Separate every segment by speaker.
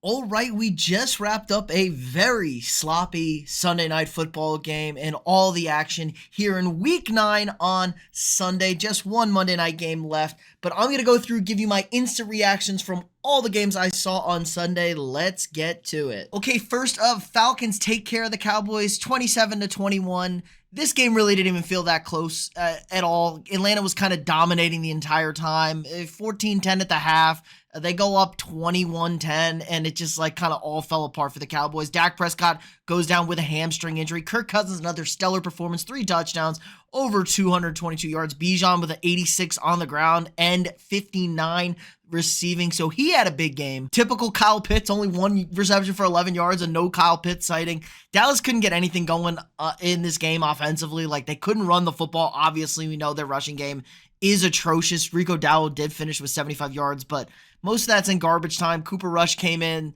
Speaker 1: All right, we just wrapped up a very sloppy Sunday night football game and all the action here in week 9 on Sunday. Just one Monday night game left, but I'm going to go through, give you my instant reactions from all the games I saw on Sunday. Let's get to it. Okay, first up, Falcons take care of the Cowboys 27-21. This game really didn't even feel that close at all. Atlanta was kind of dominating the entire time. 14-10 at the half. They go up 21-10, and it just like kind of all fell apart for the Cowboys. Dak Prescott goes down with a hamstring injury. Kirk Cousins, another stellar performance, 3 touchdowns, over 222 yards. Bijan with an 86 on the ground and 59 receiving, so he had a big game. Typical Kyle Pitts, only 1 reception for 11 yards and no Kyle Pitts sighting. Dallas couldn't get anything going in this game offensively. Like, they couldn't run the football. Obviously, we know their rushing game is atrocious. Rico Dowdle did finish with 75 yards, but most of that's in garbage time. Cooper Rush came in.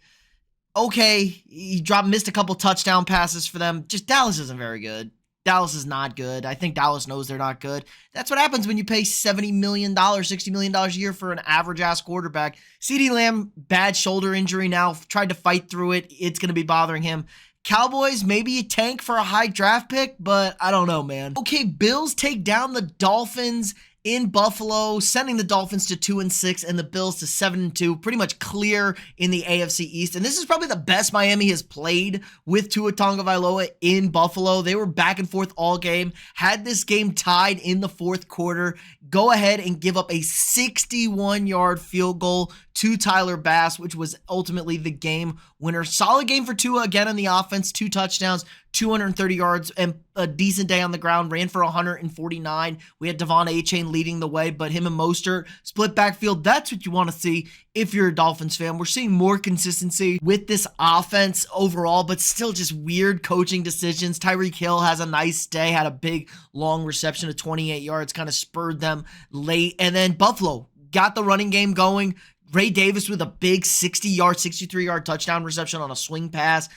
Speaker 1: Okay, he missed a couple touchdown passes for them. Just Dallas isn't very good. Dallas is not good. I think Dallas knows they're not good. That's what happens when you pay $70 million, $60 million a year for an average-ass quarterback. CeeDee Lamb, bad shoulder injury now, tried to fight through it. It's going to be bothering him. Cowboys, maybe a tank for a high draft pick, but I don't know, man. Okay, Bills take down the Dolphins in Buffalo, sending the Dolphins to 2-6 and the Bills to 7-2, pretty much clear in the AFC East. And this is probably the best Miami has played with Tua Tagovailoa in Buffalo. They were back and forth all game, had this game tied in the fourth quarter, go ahead and give up a 61-yard field goal to Tyler Bass, which was ultimately the game winner. Solid game for Tua again on the offense, 2 touchdowns, 230 yards, and a decent day on the ground, ran for 149. We had Devon A-Chain leading the way, but him and Mostert, split backfield. That's what you want to see if you're a Dolphins fan. We're seeing more consistency with this offense overall, but still just weird coaching decisions. Tyreek Hill has a nice day, had a big, long reception of 28 yards, kind of spurred them late. And then Buffalo got the running game going. Ray Davis with a big 60-yard, 63-yard touchdown reception on a swing pass.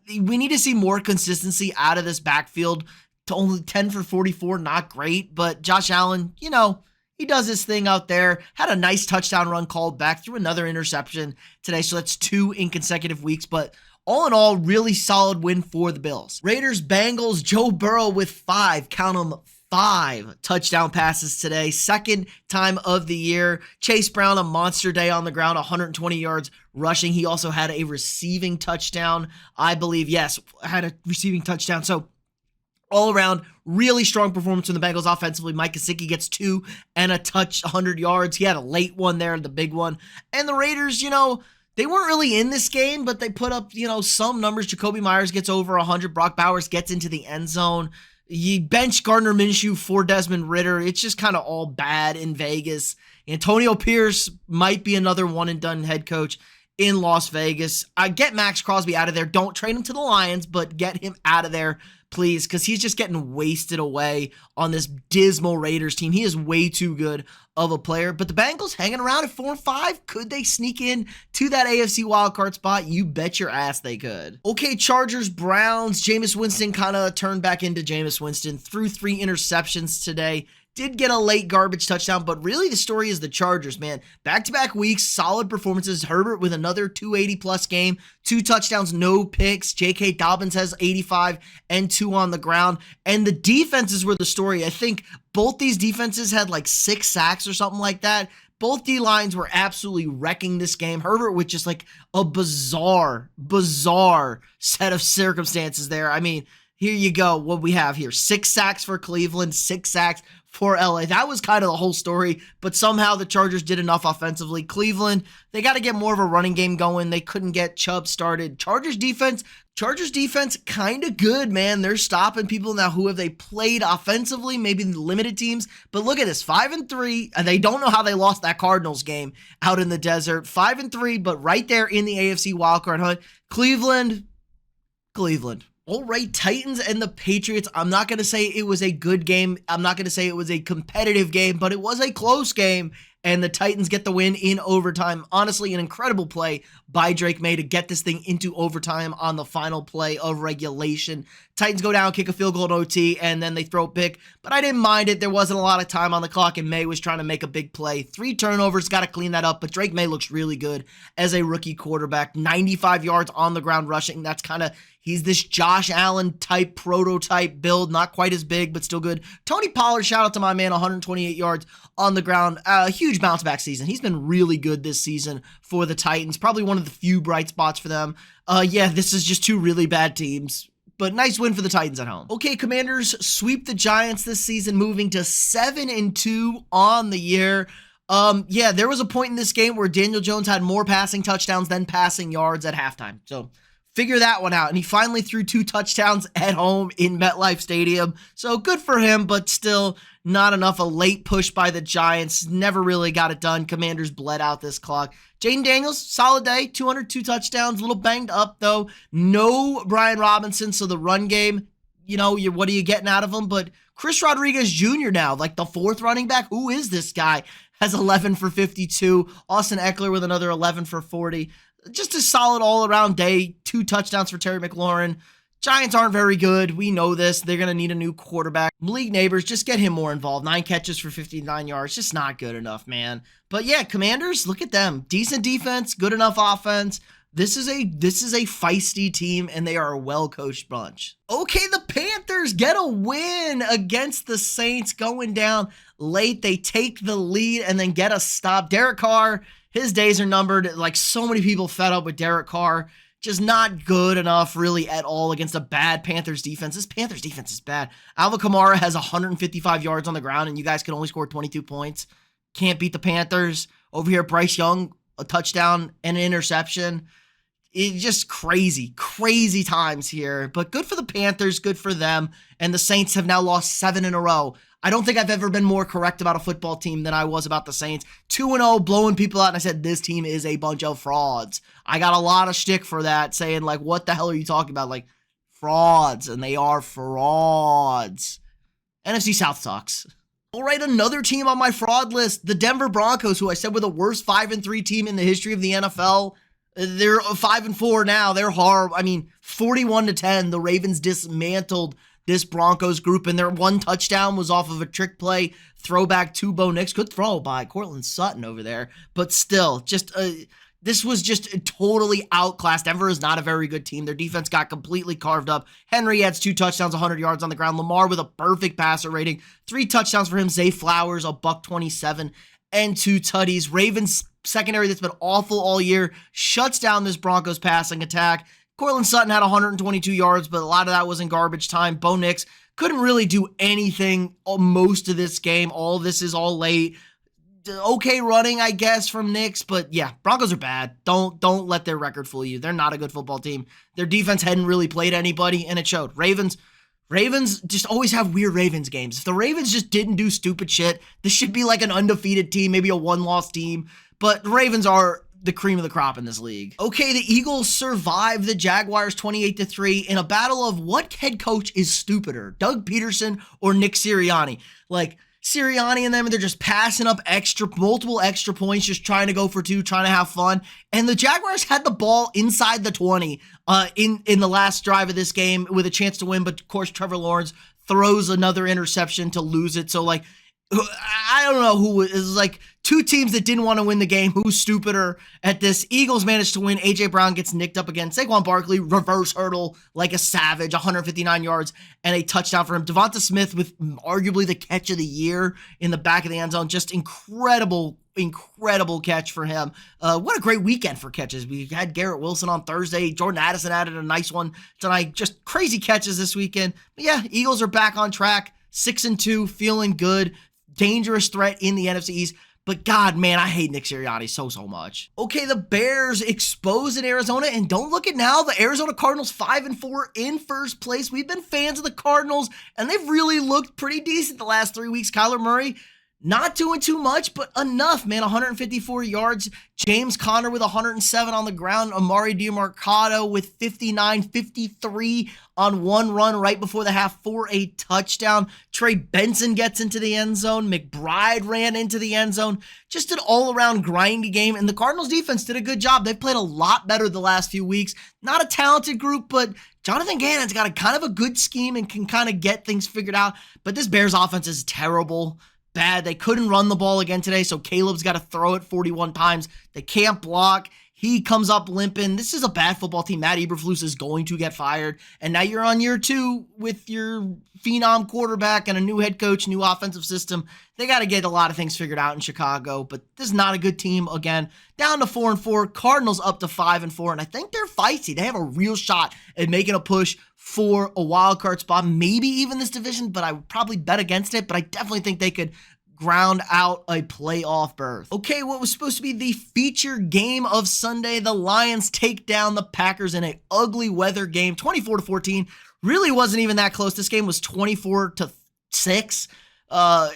Speaker 1: We need to see more consistency out of this backfield. To only 10 for 44, not great. But Josh Allen, he does his thing out there. Had a nice touchdown run called back, threw another interception today. So that's 2 in consecutive weeks. But all in all, really solid win for the Bills. Raiders, Bengals, Joe Burrow with 5, count them, 5 touchdown passes today. Second time of the year. Chase Brown, a monster day on the ground, 120 yards rushing. He also had a receiving touchdown, I believe. Yes, had a receiving touchdown. So all around, really strong performance from the Bengals offensively. Mike Gesicki gets 2 and a touch, 100 yards. He had a late one there, the big one. And the Raiders, they weren't really in this game, but they put up, some numbers. Jacoby Myers gets over 100. Brock Bowers gets into the end zone. You bench Gardner Minshew for Desmond Ridder. It's just kind of all bad in Vegas. Antonio Pierce might be another one-and-done head coach in Las Vegas. I get Max Crosby out of there. Don't trade him to the Lions, but get him out of there, please, because he's just getting wasted away on this dismal Raiders team. He is way too good of a player. But the Bengals hanging around at 4-5. Could they sneak in to that AFC wildcard spot? You bet your ass they could. Okay, Chargers, Browns. Jameis Winston kind of turned back into Jameis Winston. Threw 3 interceptions today. Did get a late garbage touchdown, but really the story is the Chargers, man. Back-to-back weeks, solid performances. Herbert with another 280-plus game, 2 touchdowns, no picks. J.K. Dobbins has 85 and 2 on the ground. And the defenses were the story. I think both these defenses had like 6 sacks or something like that. Both D-lines were absolutely wrecking this game. Herbert with just like a bizarre set of circumstances there. I mean, here you go. What we have here, 6 sacks for Cleveland, 6 sacks for LA. That was kind of the whole story, but somehow the Chargers did enough offensively. Cleveland, they got to get more of a running game going. They couldn't get Chubb started. Chargers defense kind of good, man. They're stopping people now. Who have they played offensively? Maybe the limited teams, but look at this, 5-3, and they don't know how they lost that Cardinals game out in the desert. 5-3, but right there in the AFC wildcard hunt. Cleveland. All right, Titans and the Patriots. I'm not going to say it was a good game. I'm not going to say it was a competitive game, but it was a close game, and the Titans get the win in overtime. Honestly, an incredible play by Drake May to get this thing into overtime on the final play of regulation. Titans go down, kick a field goal in OT, and then they throw a pick. But I didn't mind it. There wasn't a lot of time on the clock, and May was trying to make a big play. 3 turnovers, got to clean that up. But Drake May looks really good as a rookie quarterback. 95 yards on the ground rushing. That's kind of, he's this Josh Allen type prototype build. Not quite as big, but still good. Tony Pollard, shout out to my man, 128 yards on the ground. A huge bounce back season. He's been really good this season for the Titans. Probably one of the few bright spots for them. Yeah, this is just 2 really bad teams. But nice win for the Titans at home. Okay, Commanders sweep the Giants this season, moving to 7-2 on the year. Yeah, there was a point in this game where Daniel Jones had more passing touchdowns than passing yards at halftime. So figure that one out. And he finally threw 2 touchdowns at home in MetLife Stadium. So good for him, but still not enough. A late push by the Giants. Never really got it done. Commanders bled out this clock. Jaden Daniels, solid day, 202 touchdowns, a little banged up though. No Brian Robinson, so the run game, what are you getting out of him? But Chris Rodriguez Jr. now, like the 4th running back, who is this guy? Has 11 for 52. Austin Eckler with another 11 for 40. Just a solid all-around day. 2 touchdowns for Terry McLaurin. Giants aren't very good. We know this. They're going to need a new quarterback. Malik Neighbors, just get him more involved. 9 catches for 59 yards. Just not good enough, man. But yeah, Commanders, look at them. Decent defense, good enough offense. This is a feisty team, and they are a well-coached bunch. Okay, the Panthers get a win against the Saints going down late. They take the lead and then get a stop. Derek Carr, his days are numbered. Like so many people fed up with Derek Carr. Just not good enough really at all against a bad Panthers defense. This Panthers defense is bad. Alvin Kamara has 155 yards on the ground, and you guys can only score 22 points. Can't beat the Panthers. Over here, Bryce Young, a touchdown and an interception. It's just crazy times here. But good for the Panthers, good for them. And the Saints have now lost 7 in a row. I don't think I've ever been more correct about a football team than I was about the Saints. 2-0, blowing people out, and I said, this team is a bunch of frauds. I got a lot of shtick for that, saying, like, what the hell are you talking about? Like, frauds, and they are frauds. NFC South sucks. All right, another team on my fraud list, the Denver Broncos, who I said were the worst 5-3 team in the history of the NFL. They're 5-4 now. They're horrible. 41-10, the Ravens dismantled this Broncos group, and their 1 touchdown was off of a trick play, throwback to Bo Nix. Good throw by Cortland Sutton over there, but still, this was just totally outclassed. Denver is not a very good team. Their defense got completely carved up. Henry adds 2 touchdowns, 100 yards on the ground. Lamar with a perfect passer rating, 3 touchdowns for him. Zay Flowers, a $127 and 2 tutties. Ravens secondary that's been awful all year shuts down this Broncos passing attack. Cortland Sutton had 122 yards, but a lot of that was in garbage time. Bo Nix couldn't really do anything most of this game. All of this is all late. Okay running, I guess, from Nix, but yeah, Broncos are bad. Don't let their record fool you. They're not a good football team. Their defense hadn't really played anybody, and it showed. Ravens just always have weird Ravens games. If the Ravens just didn't do stupid shit, this should be like an undefeated team, maybe a 1-loss team, but the Ravens are the cream of the crop in this league. Okay, the Eagles survive the Jaguars 28-3 in a battle of what head coach is stupider, Doug Peterson or Nick Sirianni? Like, Sirianni and them, they're just passing up multiple extra points, just trying to go for 2, trying to have fun. And the Jaguars had the ball inside the 20 in the last drive of this game with a chance to win, but of course Trevor Lawrence throws another interception to lose it. So like, I don't know who is like 2 teams that didn't want to win the game. Who's stupider at this? Eagles managed to win. AJ Brown gets nicked up again. Saquon Barkley reverse hurdle like a savage, 159 yards and a touchdown for him. Devonta Smith with arguably the catch of the year in the back of the end zone. Just incredible catch for him. What a great weekend for catches. We had Garrett Wilson on Thursday. Jordan Addison added a nice one tonight. Just crazy catches this weekend. But yeah, Eagles are back on track. 6-2, feeling good. Dangerous threat in the NFC East. But God, man, I hate Nick Sirianni so much. Okay, the Bears exposed in Arizona, and don't look at now, the Arizona Cardinals 5-4 in first place. We've been fans of the Cardinals, and they've really looked pretty decent the last 3 weeks. Kyler Murray, not doing too much, but enough, man. 154 yards. James Conner with 107 on the ground. Amari DiMercado with 53 on 1 run right before the half for a touchdown. Trey Benson gets into the end zone. McBride ran into the end zone. Just an all-around grindy game, and the Cardinals defense did a good job. They've played a lot better the last few weeks. Not a talented group, but Jonathan Gannon's got a kind of a good scheme and can kind of get things figured out, but this Bears offense is terrible, bad. They couldn't run the ball again today, so Caleb's got to throw it 41 times. They can't block. He comes up limping. This is a bad football team. Matt Eberflus is going to get fired. And now you're on year 2 with your phenom quarterback and a new head coach, new offensive system. They got to get a lot of things figured out in Chicago, but this is not a good team. Again, down to 4-4. Cardinals up to 5-4, and I think they're feisty. They have a real shot at making a push for a wild card spot, maybe even this division, but I would probably bet against it, but I definitely think they could ground out a playoff berth. Okay, what was supposed to be the feature game of Sunday, the Lions take down the Packers in an ugly weather game, 24-14. Really wasn't even that close. This game was 24-6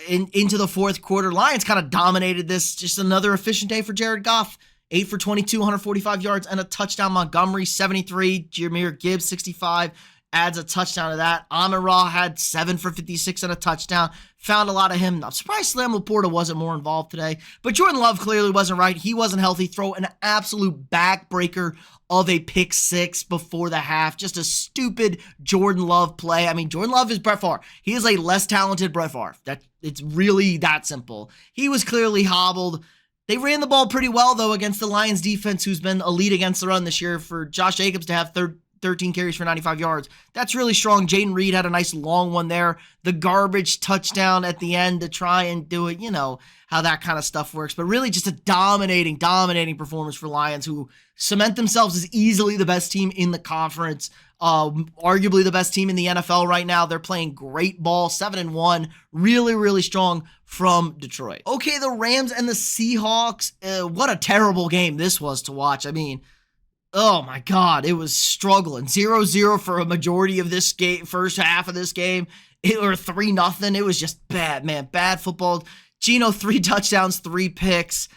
Speaker 1: into the fourth quarter. Lions kind of dominated this. Just another efficient day for Jared Goff. 8 for 22, 145 yards and a touchdown. Montgomery, 73. Jahmyr Gibbs, 65. Adds a touchdown to that. Amon-Ra had 7 for 56 and a touchdown. Found a lot of him. I'm surprised Slam Laporta wasn't more involved today. But Jordan Love clearly wasn't right. He wasn't healthy. Throw an absolute backbreaker of a pick 6 before the half. Just a stupid Jordan Love play. I mean, Jordan Love is Brett Favre. He is a less talented Brett Favre. It's really that simple. He was clearly hobbled. They ran the ball pretty well, though, against the Lions defense, who's been elite against the run this year. For Josh Jacobs to have 13 carries for 95 yards. That's really strong. Jaden Reed had a nice long one there. The garbage touchdown at the end to try and do it, you know, how that kind of stuff works. But really just a dominating performance for Lions, who cement themselves as easily the best team in the conference, arguably the best team in the NFL right now. They're playing great ball, 7-1, really strong from Detroit. Okay, the Rams and the Seahawks. What a terrible game this was to watch. I mean, oh my God, it was struggling. 0-0 for a majority of this game, first half of this game, or 3-0. It was just bad, man. Bad football. Geno, 3 touchdowns, 3 picks.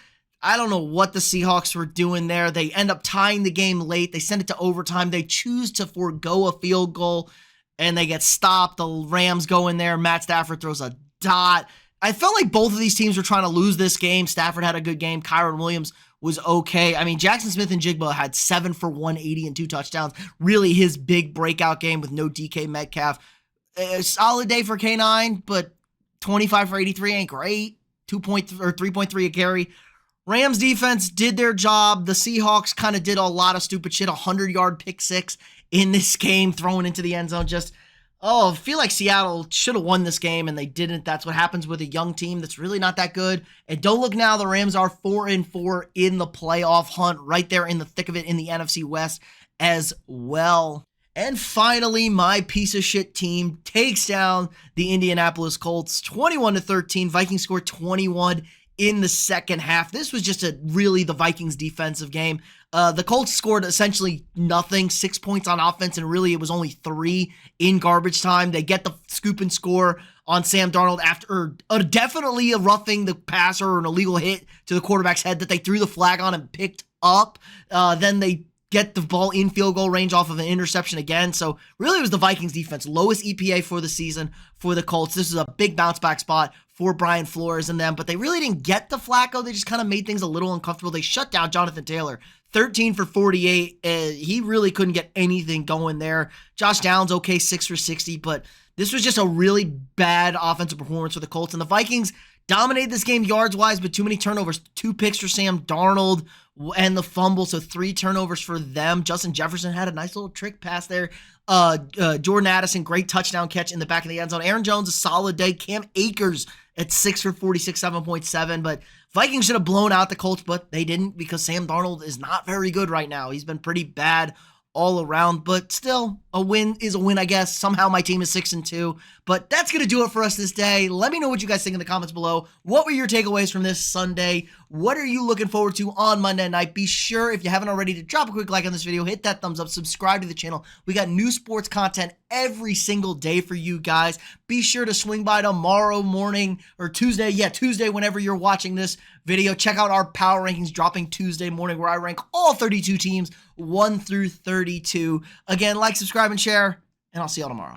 Speaker 1: I don't know what the Seahawks were doing there. They end up tying the game late. They send it to overtime. They choose to forego a field goal, and they get stopped. The Rams go in there. Matt Stafford throws a dot. I felt like both of these teams were trying to lose this game. Stafford had a good game. Kyron Williams was okay. I mean, Jackson Smith and Jigba had 7 for 180 and 2 touchdowns. Really his big breakout game with no DK Metcalf. A solid day for K9, but 25 for 83 ain't great. 3.3 a carry. Rams defense did their job. The Seahawks kind of did a lot of stupid shit. 100-yard pick 6 in this game, thrown into the end zone. I feel like Seattle should have won this game, and they didn't. That's what happens with a young team that's really not that good. And don't look now, the Rams are 4-4 in the playoff hunt, right there in the thick of it in the NFC West as well. And finally, my piece of shit team takes down the Indianapolis Colts 21-13. Vikings score 21 in the second half. This was just really the Vikings defensive game. The Colts scored essentially nothing, 6 points on offense, and really it was only 3 in garbage time. They get the scoop and score on Sam Darnold after definitely a roughing the passer or an illegal hit to the quarterback's head that they threw the flag on and picked up. Then they get the ball in field goal range off of an interception again. So really it was the Vikings defense, lowest EPA for the season for the Colts. This is a big bounce back spot for Brian Flores and them, but they really didn't get the Flacco. They just kind of made things a little uncomfortable. They shut down Jonathan Taylor, 13 for 48. He really couldn't get anything going there. Josh Downs, okay, 6 for 60, but this was just a really bad offensive performance for the Colts. And the Vikings dominated this game yards-wise, but too many turnovers. 2 picks for Sam Darnold and the fumble, so 3 turnovers for them. Justin Jefferson had a nice little trick pass there. Jordan Addison, great touchdown catch in the back of the end zone. Aaron Jones, a solid day. Cam Akers at 6 for 46, 7.7. But Vikings should have blown out the Colts, but they didn't because Sam Darnold is not very good right now. He's been pretty bad all around, but still, a win is a win, I guess. Somehow my team is 6-2, but that's going to do it for us this day. Let me know what you guys think in the comments below. What were your takeaways from this Sunday? What are you looking forward to on Monday night? Be sure, if you haven't already, to drop a quick like on this video, hit that thumbs up, subscribe to the channel. We got new sports content every single day for you guys. Be sure to swing by tomorrow morning or Tuesday. Yeah, Tuesday, whenever you're watching this video. Check out our power rankings dropping Tuesday morning, where I rank all 32 teams 1 through 32. Again, like, subscribe, and share, and I'll see y'all tomorrow.